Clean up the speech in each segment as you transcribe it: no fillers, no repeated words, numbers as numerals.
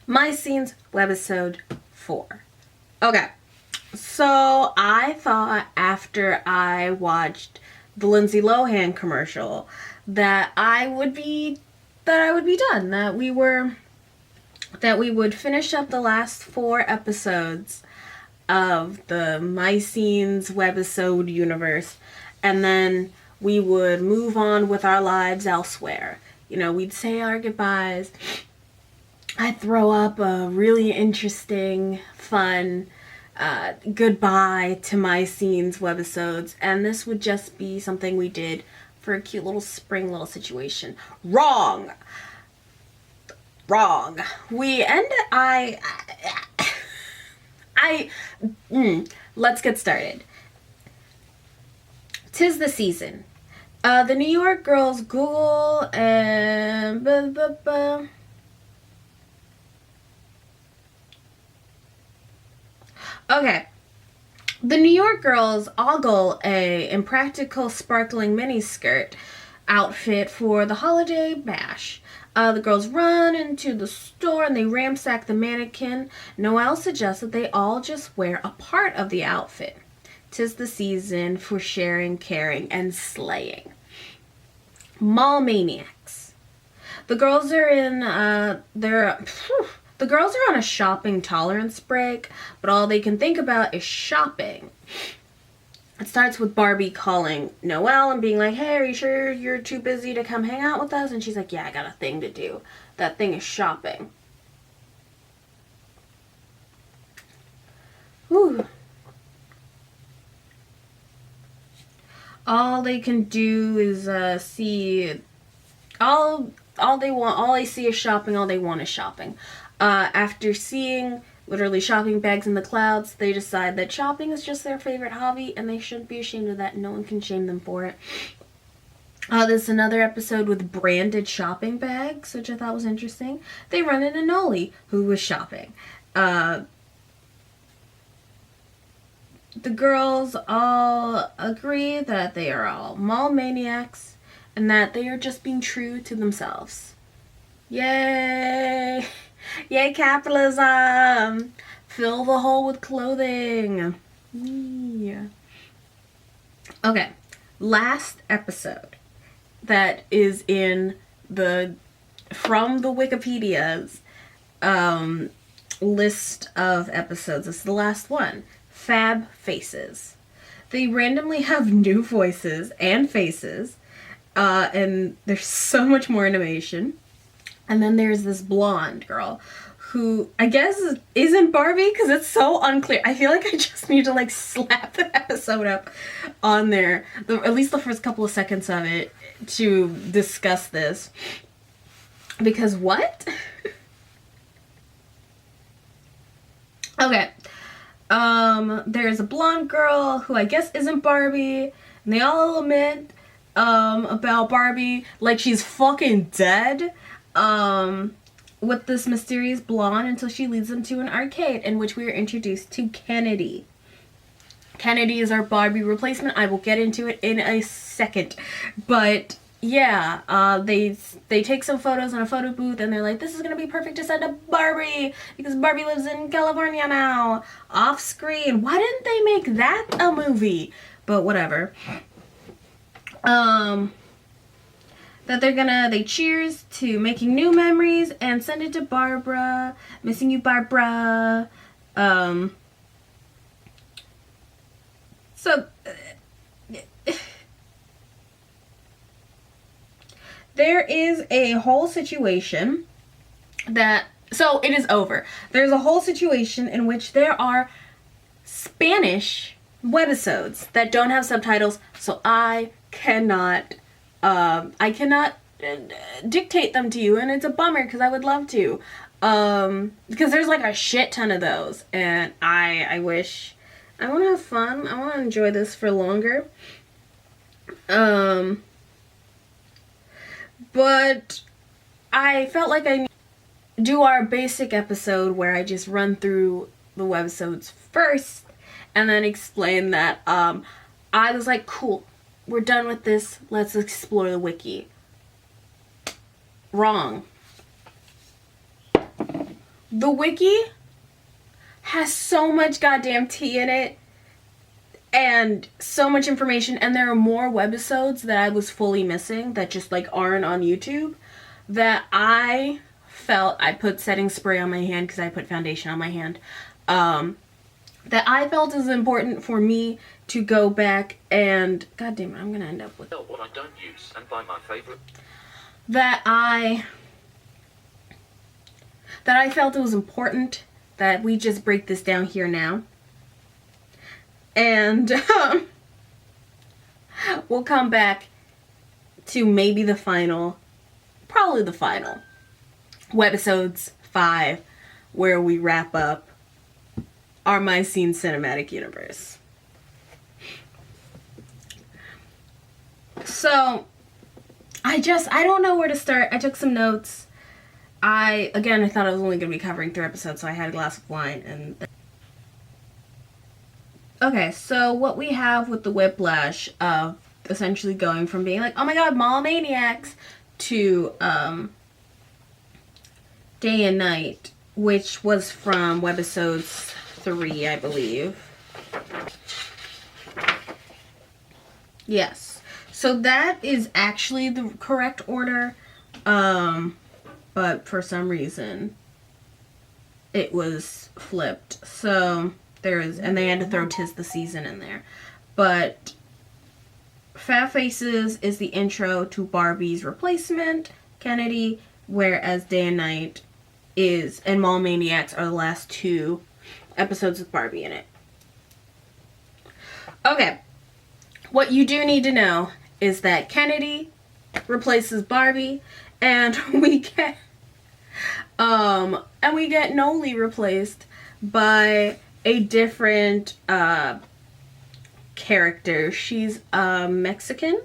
MyScene's Webisode 4. Okay, so I thought after I watched the Lindsay Lohan commercial that I would be done. That we would finish up the last 4 episodes of the MyScene's Webisode universe, and then we would move on with our lives elsewhere. You know, we'd say our goodbyes. I'd throw up a really interesting, fun goodbye to MyScene's webisodes, and this would just be something we did for a cute little spring little situation. Wrong. We ended. Let's get started. 'Tis the season. The New York girls Google and Okay. The New York girls ogle a impractical sparkling miniskirt outfit for the holiday bash. The girls run into the store and they ransack the mannequin. Noelle suggests that they all just wear a part of the outfit. 'Tis the season for sharing, caring, and slaying. Mall maniacs. The girls are the girls are on a shopping tolerance break, but all they can think about is shopping. It starts with Barbie calling Noelle and being like, "Hey, are you sure you're too busy to come hang out with us?" And she's like, "Yeah, I got a thing to do. That thing is shopping." Whew. All they can do is see all they see is shopping. All they want is shopping. After seeing literally shopping bags in the clouds, they decide that shopping is just their favorite hobby and they shouldn't be ashamed of that. No one can shame them for it. There's another episode with branded shopping bags, which I thought was interesting. They run into Noli, who was shopping. The girls all agree that they are all mall maniacs and that they are just being true to themselves. Yay! Yay, capitalism! Fill the hole with clothing. Yeah. Okay, last episode that is in from the Wikipedia's list of episodes. This is the last one. Fab Faces. They randomly have new voices and faces, and there's so much more animation. And then there's this blonde girl who I guess isn't Barbie because it's so unclear. I feel like I just need to slap the episode up on there, at least the first couple of seconds of it, to discuss this. Because what? Okay. There's a blonde girl who I guess isn't Barbie, and they all lament about Barbie like she's fucking dead. With this mysterious blonde until she leads them to an arcade in which we are introduced to Kennedy. Kennedy is our Barbie replacement. I will get into it in a second. But yeah, they take some photos in a photo booth and they're like, this is going to be perfect to send to Barbie because Barbie lives in California now. Off screen. Why didn't they make that a movie? But whatever. That they cheers to making new memories and send it to Barbara. Missing you, Barbara. So there is a whole situation so it is over. There's a whole situation in which there are Spanish webisodes that don't have subtitles, so I cannot dictate them to you, and it's a bummer because I would love to. Because there's a shit ton of those, and I wish I want to have fun. I want to enjoy this for longer. But I felt like I do our basic episode where I just run through the webisodes first and then explain that I was like, cool, we're done with this, let's explore the wiki. Wrong. The wiki has so much goddamn tea in it and so much information, and there are more webisodes that I was fully missing that just like aren't on YouTube, that I felt, I put setting spray on my hand because I put foundation on my hand, that I felt is important for me to go back and, god damn it, I'm gonna end up with what I don't use and buy my favorite. That I felt it was important that we just break this down here now. And we'll come back to maybe the final, probably the final, Webisodes 5, where we wrap up our MyScene cinematic universe. So, I don't know where to start. I took some notes. I thought I was only going to be covering 3 episodes, so I had a glass of wine. And okay, so what we have with the whiplash of essentially going from being like, oh my god, mall maniacs, to day and night, which was from Webisodes 3, I believe. Yes. So that is actually the correct order, but for some reason it was flipped. So and they had to throw 'Tis the Season in there. But Fab Faces is the intro to Barbie's replacement, Kennedy, whereas Day and Night and Mall Maniacs are the last 2 episodes with Barbie in it. Okay. What you do need to know is that Kennedy replaces Barbie, and we get Noli replaced by a different character. She's Mexican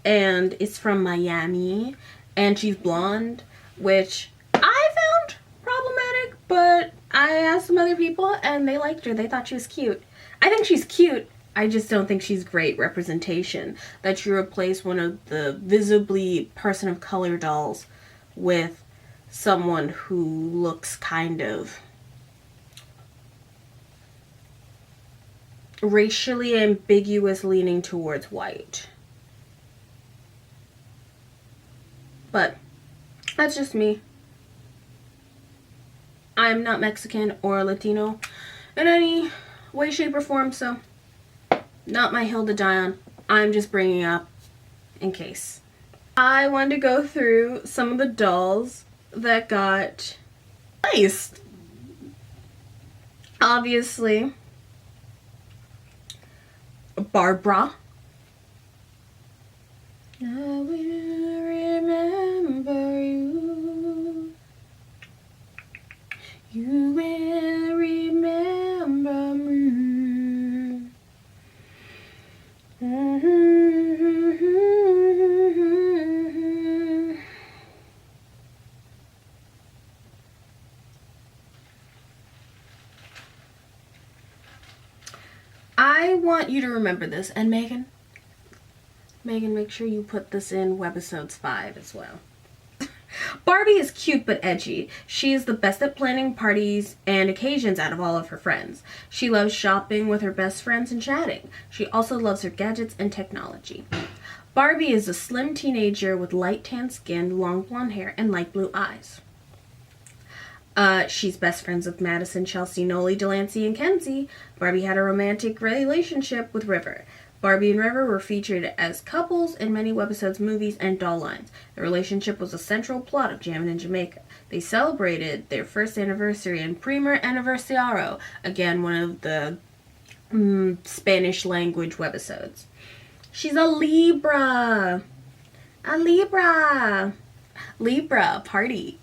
and is from Miami, and she's blonde, which I found problematic, but I asked some other people and they liked her. They thought she was cute. I think she's cute. I just don't think she's great representation that you replace one of the visibly person of color dolls with someone who looks kind of racially ambiguous, leaning towards white. But that's just me. I'm not Mexican or Latino in any way, shape, or form, so not my hill to die on. I'm just bringing up in case. I wanted to go through some of the dolls that got placed. Obviously, Barbara. I will remember you. You will remember me. I want you to remember this, and Megan, make sure you put this in Webisodes 5 as well. Barbie is cute but edgy. She is the best at planning parties and occasions out of all of her friends. She loves shopping with her best friends and chatting. She also loves her gadgets and technology. Barbie is a slim teenager with light tan skin, long blonde hair, and light blue eyes. She's best friends with Madison, Chelsea, Noli, Delancey, and Kenzie. Barbie had a romantic relationship with River. Barbie and River were featured as couples in many Webisodes movies and doll lines. The relationship was a central plot of Jammin' in Jamaica. They celebrated their first anniversary in Primer Aniversario, again one of the Spanish language Webisodes. She's a Libra. Libra party.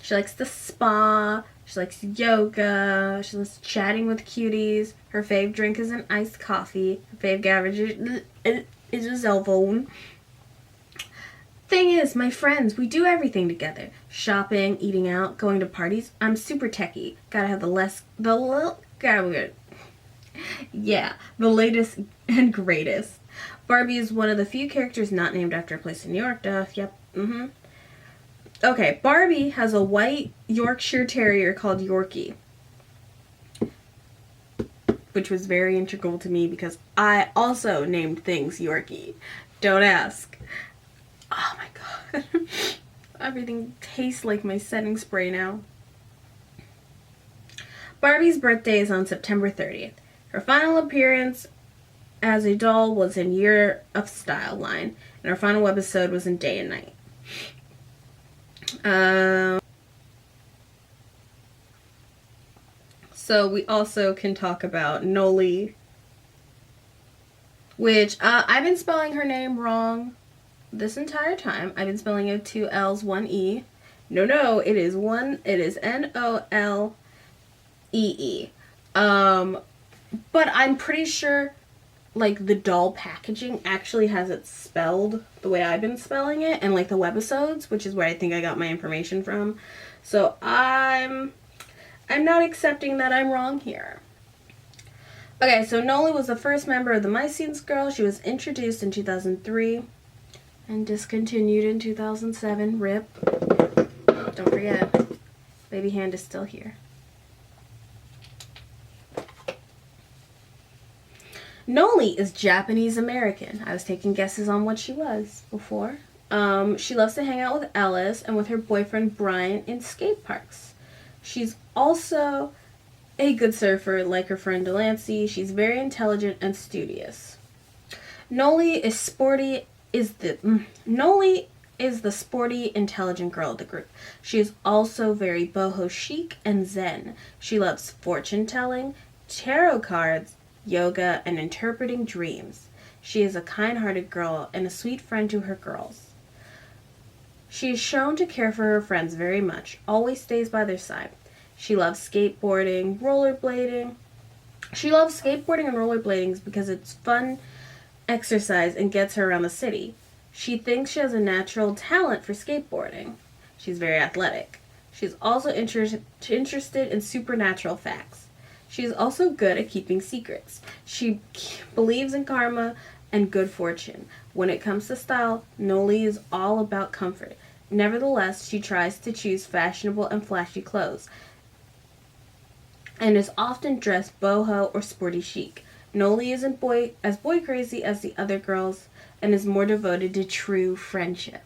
She likes the spa. She likes yoga. She likes chatting with cuties. Her fave drink is an iced coffee. Her fave garbage is a cell phone. Thing is, my friends, we do everything together. Shopping, eating out, going to parties. I'm super techie. Gotta have the latest and greatest. Barbie is one of the few characters not named after a place in New York. Yep. Okay, Barbie has a white Yorkshire Terrier called Yorkie, which was very integral to me because I also named things Yorkie. Don't ask. Oh my god. Everything tastes like my setting spray now. Barbie's birthday is on September 30th. Her final appearance as a doll was in Year of Style line, and her final webisode was in Day and Night. So we also can talk about Noli, which I've been spelling her name wrong this entire time. I've been spelling it 2 L's, 1 E. No, it is N-O-L-E-E. But I'm pretty sure, like, the doll packaging actually has it spelled the way I've been spelling it, and, like, the webisodes, which is where I think I got my information from. So I'm not accepting that I'm wrong here. Okay, so Nola was the first member of the MyScene girl. She was introduced in 2003 and discontinued in 2007. RIP. Don't forget, baby hand is still here. Noli is Japanese American. I was taking guesses on what she was before. She loves to hang out with Ellis and with her boyfriend Brian in skate parks. She's also a good surfer like her friend Delancey. She's very intelligent and studious. Noli is the sporty, intelligent girl of the group. She is also very boho chic and zen. She loves fortune telling, tarot cards, yoga, and interpreting dreams. She is a kind-hearted girl and a sweet friend to her girls. She is shown to care for her friends very much, always stays by their side. She loves skateboarding, rollerblading. She loves skateboarding and rollerblading because it's fun exercise and gets her around the city. She thinks she has a natural talent for skateboarding. She's very athletic. She's also interested in supernatural facts. She's also good at keeping secrets. She believes in karma and good fortune. When it comes to style, Noli is all about comfort. Nevertheless, she tries to choose fashionable and flashy clothes and is often dressed boho or sporty chic. Noli isn't boy crazy as the other girls and is more devoted to true friendship.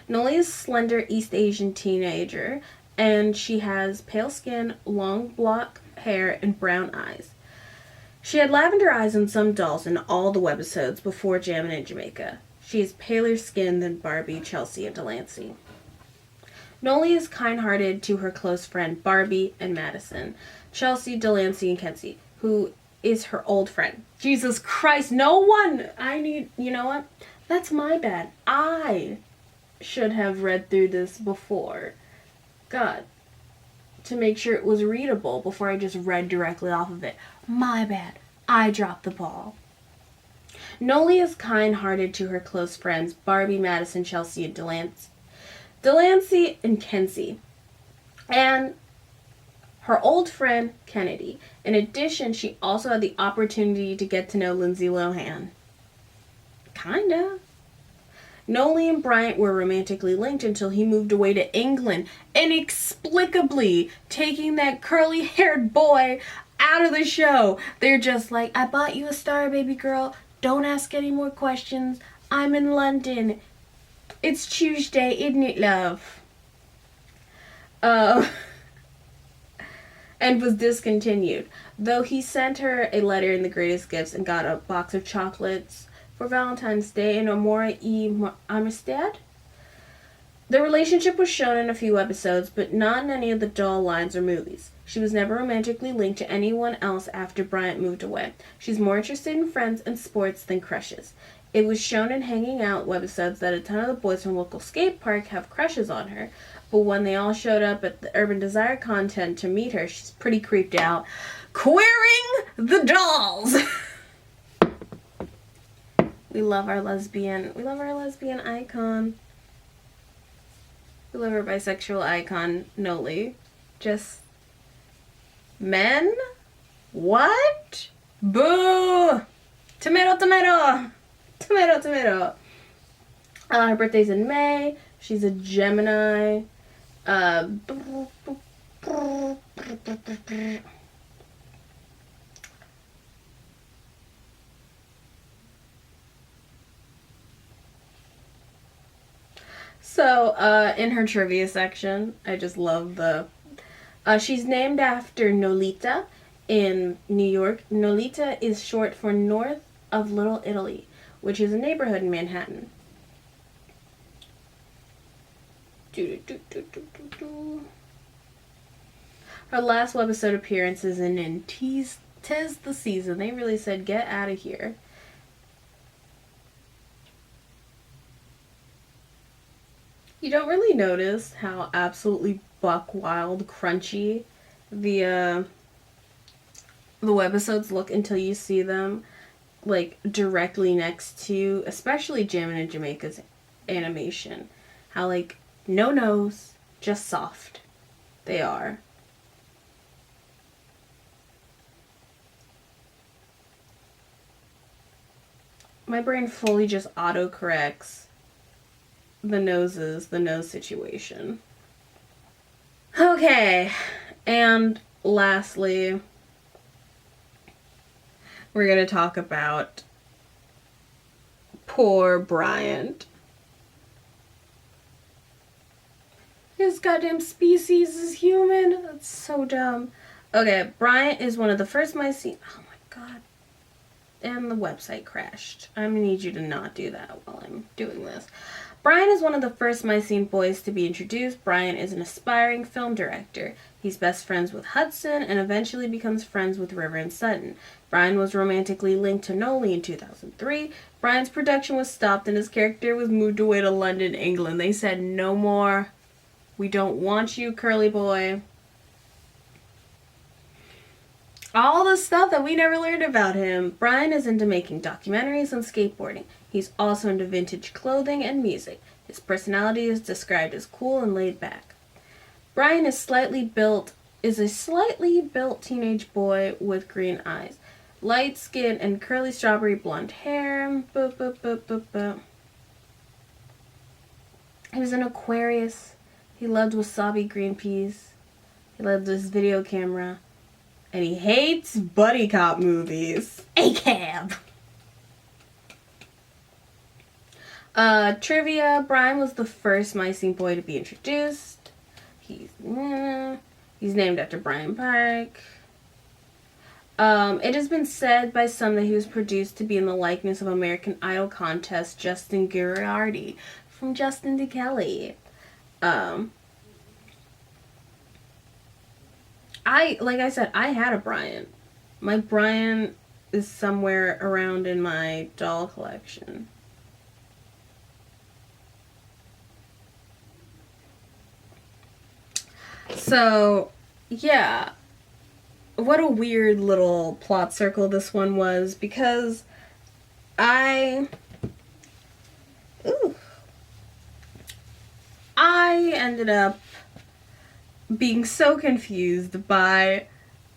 Noli is a slender East Asian teenager, and she has pale skin, long black hair, and brown eyes. She had lavender eyes on some dolls in all the webisodes before jamming in Jamaica. She is paler skinned than Barbie, Chelsea, and Delancey. Noli is kind-hearted to her close friend Barbie and Madison, Chelsea, Delancey, and Kenzie, who is her old friend. Jesus Christ, no one! You know what? That's my bad. I should have read through this before. God. To make sure it was readable before I just read directly off of it. My bad. I dropped the ball. Noli is kind-hearted to her close friends Barbie, Madison, Chelsea, and Delancey and Kenzie, and her old friend Kennedy. In addition, she also had the opportunity to get to know Lindsay Lohan. Kinda. Noli and Bryant were romantically linked until he moved away to England, inexplicably taking that curly-haired boy out of the show. They're just like, I bought you a star, baby girl. Don't ask any more questions. I'm in London. It's Tuesday, isn't it, love? And was discontinued. Though he sent her a letter in the greatest gifts and got a box of chocolates for Valentine's Day in Amore y Amistad. The relationship was shown in a few episodes, but not in any of the doll lines or movies. She was never romantically linked to anyone else after Bryant moved away. She's more interested in friends and sports than crushes. It was shown in Hanging Out webisodes that a ton of the boys from local skate park have crushes on her, but when they all showed up at the Urban Desire content to meet her, she's pretty creeped out. Queering the dolls! We love our lesbian icon. We love our bisexual icon, Noli. Just men? What? Boo! Tomato, tomato! Tomato, tomato. Her birthday's in May. She's a Gemini. So, in her trivia section, I just love the... she's named after Nolita in New York. Nolita is short for North of Little Italy, which is a neighborhood in Manhattan. Her last webisode appearance is in Tis the Season. They really said, get out of here. You don't really notice how absolutely buck wild crunchy the webisodes look until you see them like directly next to, especially Jammin' and Jamaica's animation. How like no nose, just soft they are. My brain fully just autocorrects the nose situation. Okay, and lastly, we're gonna talk about poor Bryant. His goddamn species is human. That's so dumb. Okay, Bryant is one of the first MyScene. Oh my god. And the website crashed. I'm gonna need you to not do that while I'm doing this. Brian is one of the first MyScene boys to be introduced. Brian is an aspiring film director. He's best friends with Hudson and eventually becomes friends with River and Sutton. Brian was romantically linked to Noli in 2003. Brian's production was stopped and his character was moved away to London, England. They said, no more. We don't want you, curly boy. All the stuff that we never learned about him. Brian is into making documentaries and skateboarding. He's also into vintage clothing and music. His personality is described as cool and laid back. Brian is a slightly built teenage boy with green eyes, light skin and curly strawberry blonde hair. He was an Aquarius. He loved wasabi green peas. He loved his video camera. And he hates buddy cop movies. ACAB! Trivia. Brian was the first MyScene boy to be introduced. He's named after Bryant Park. It has been said by some that he was produced to be in the likeness of American Idol contest Justin Guerriardi from Justin to Kelly. Like I said, I had a Bryant. My Bryant is somewhere around in my doll collection. So, yeah. What a weird little plot circle this one was, because I ended up being so confused by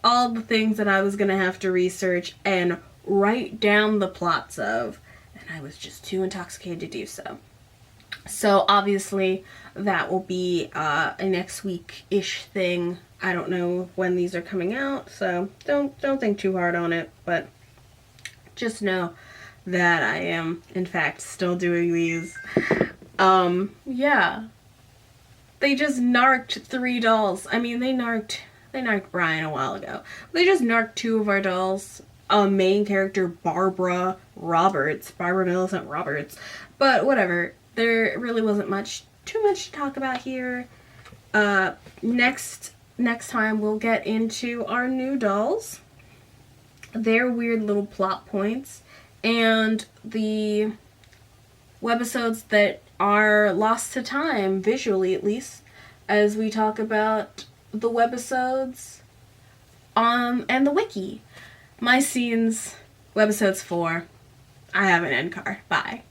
all the things that I was going to have to research and write down the plots of, and I was just too intoxicated to do so. So obviously that will be a next week-ish thing. I don't know when these are coming out, so don't think too hard on it, but just know that I am in fact still doing these. Yeah. They just narked 3 dolls. I mean, they narked Brian a while ago. They just narked 2 of our dolls. A main character, Barbara Millicent Roberts. But whatever. There really wasn't too much to talk about here. Next time we'll get into our new dolls, their weird little plot points, and the webisodes that are lost to time, visually at least, as we talk about the webisodes and the wiki. MyScene's webisodes 4. I have an end card. Bye.